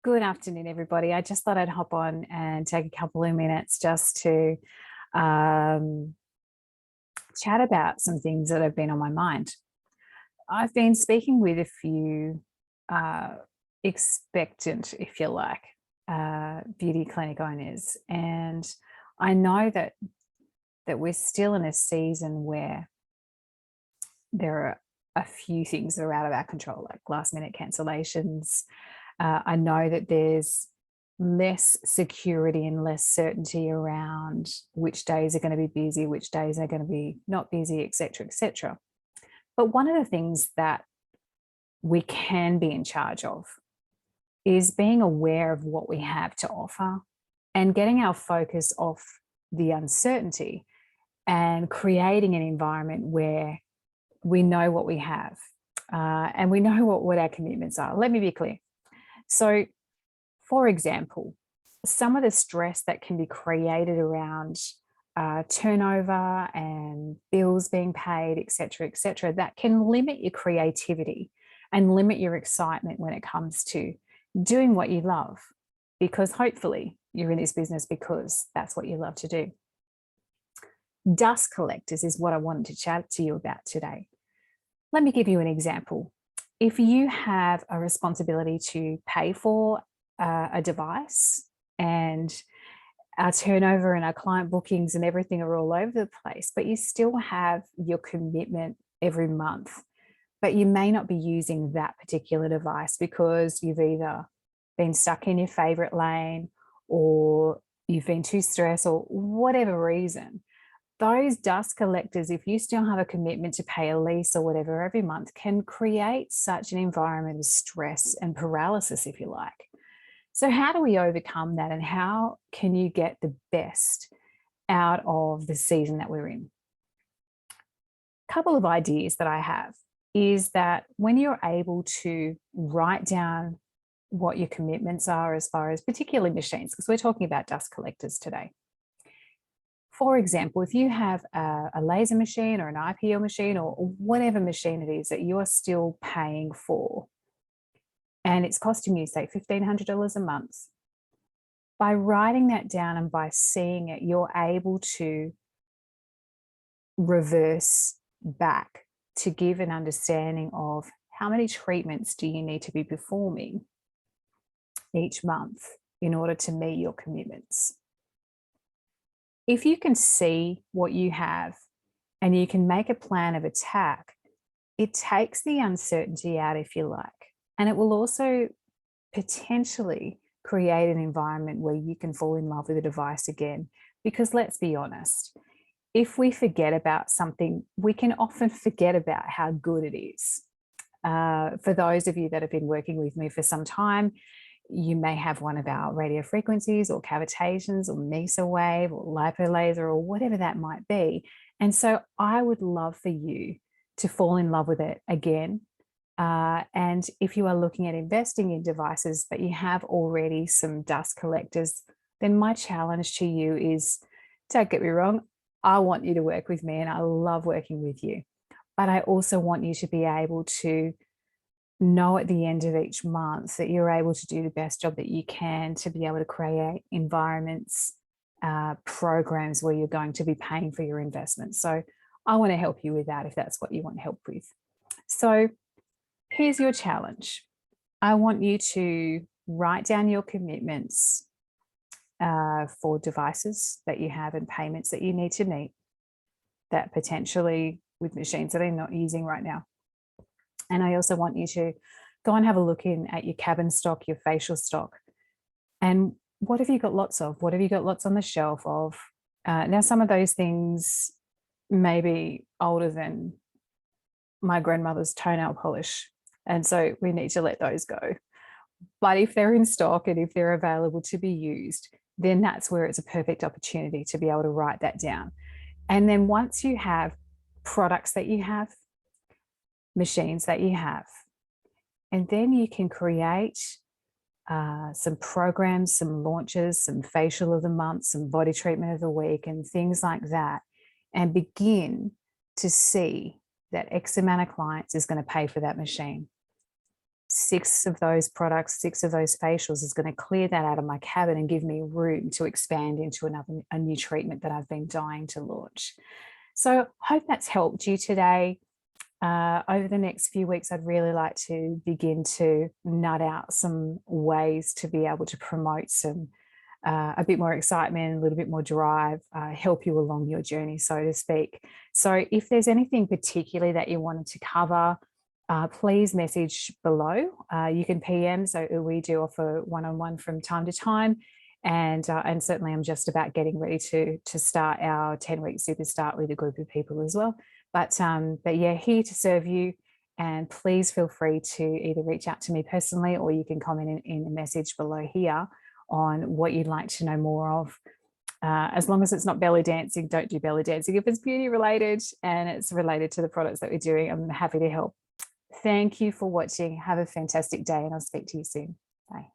Good afternoon, everybody. I just thought I'd hop on and take a couple of minutes just to um, chat about some things that have been on my mind. I've been speaking with a few uh, expectant, if you like, beauty clinic owners, and I know that we're still in a season where there are a few things that are out of our control, like last minute cancellations. I know that there's less security and less certainty around which days are going to be busy, which days are going to be not busy, et cetera, et cetera. But one of the things that we can be in charge of is being aware of what we have to offer and getting our focus off the uncertainty and creating an environment where we know what we have and we know what our commitments are. Let me be clear. So, for example, some of the stress that can be created around turnover and bills being paid, et cetera, that can limit your creativity and limit your excitement when it comes to doing what you love, because hopefully you're in this business because that's what you love to do. Dust collectors is what I wanted to chat to you about today. Let me give you an example. If you have a responsibility to pay for a device and our turnover and our client bookings and everything are all over the place, but you still have your commitment every month, but you may not be using that particular device because you've either been stuck in your favorite lane or you've been too stressed or whatever reason. Those dust collectors, if you still have a commitment to pay a lease or whatever every month, can create such an environment of stress and paralysis, if you like. So how do we overcome that, and how can you get the best out of the season that we're in? A couple of ideas that I have is that when you're able to write down what your commitments are as far as particularly machines, because we're talking about dust collectors today. For example, if you have a laser machine or an IPL machine or whatever machine it is that you are still paying for, and it's costing you, say, $1,500 a month, by writing that down and by seeing it, you're able to reverse back to give an understanding of how many treatments do you need to be performing each month in order to meet your commitments. If you can see what you have and you can make a plan of attack, it takes the uncertainty out, if you like, and it will also potentially create an environment where you can fall in love with a device again. Because let's be honest, if we forget about something, we can often forget about how good it is. For those of you that have been working with me for some time, you may have one of our radio frequencies or cavitations or MESA wave or lipo laser or whatever that might be. And so I would love for you to fall in love with it again. And if you are looking at investing in devices, but you have already some dust collectors, then my challenge to you is, don't get me wrong, I want you to work with me and I love working with you. But I also want you to be able to know at the end of each month that you're able to do the best job that you can to be able to create environments, programs where you're going to be paying for your investments. So I want to help you with that if that's what you want help with. So here's your challenge. I want you to write down your commitments for devices that you have and payments that you need to meet, that potentially with machines that you're not using right now. And I also want you to go and have a look in at your cabin stock, your facial stock. And what have you got lots of? What have you got lots on the shelf of? Now, some of those things may be older than my grandmother's toenail polish. And so we need to let those go. But if they're in stock and if they're available to be used, then that's where it's a perfect opportunity to be able to write that down. And then once you have products that you have, machines that you have, and then you can create some programs, some launches, some facial of the month, some body treatment of the week, and things like that, and begin to see that X amount of clients is going to pay for that machine. 6 of those products, 6 of those facials is going to clear that out of my cabinet and give me room to expand into a new treatment that I've been dying to launch. So hope that's helped you today. Over the next few weeks, I'd really like to begin to nut out some ways to be able to promote some a bit more excitement, a little bit more drive, help you along your journey, so to speak. So if there's anything particularly that you wanted to cover, please message below. You can PM, so we do offer one-on-one from time to time. And certainly I'm just about getting ready to start our 10-week super start with a group of people as well. But yeah, here to serve you. And please feel free to either reach out to me personally, or you can comment in the message below here on what you'd like to know more of. As long as it's not belly dancing, don't do belly dancing. If it's beauty related and it's related to the products that we're doing, I'm happy to help. Thank you for watching. Have a fantastic day, and I'll speak to you soon. Bye.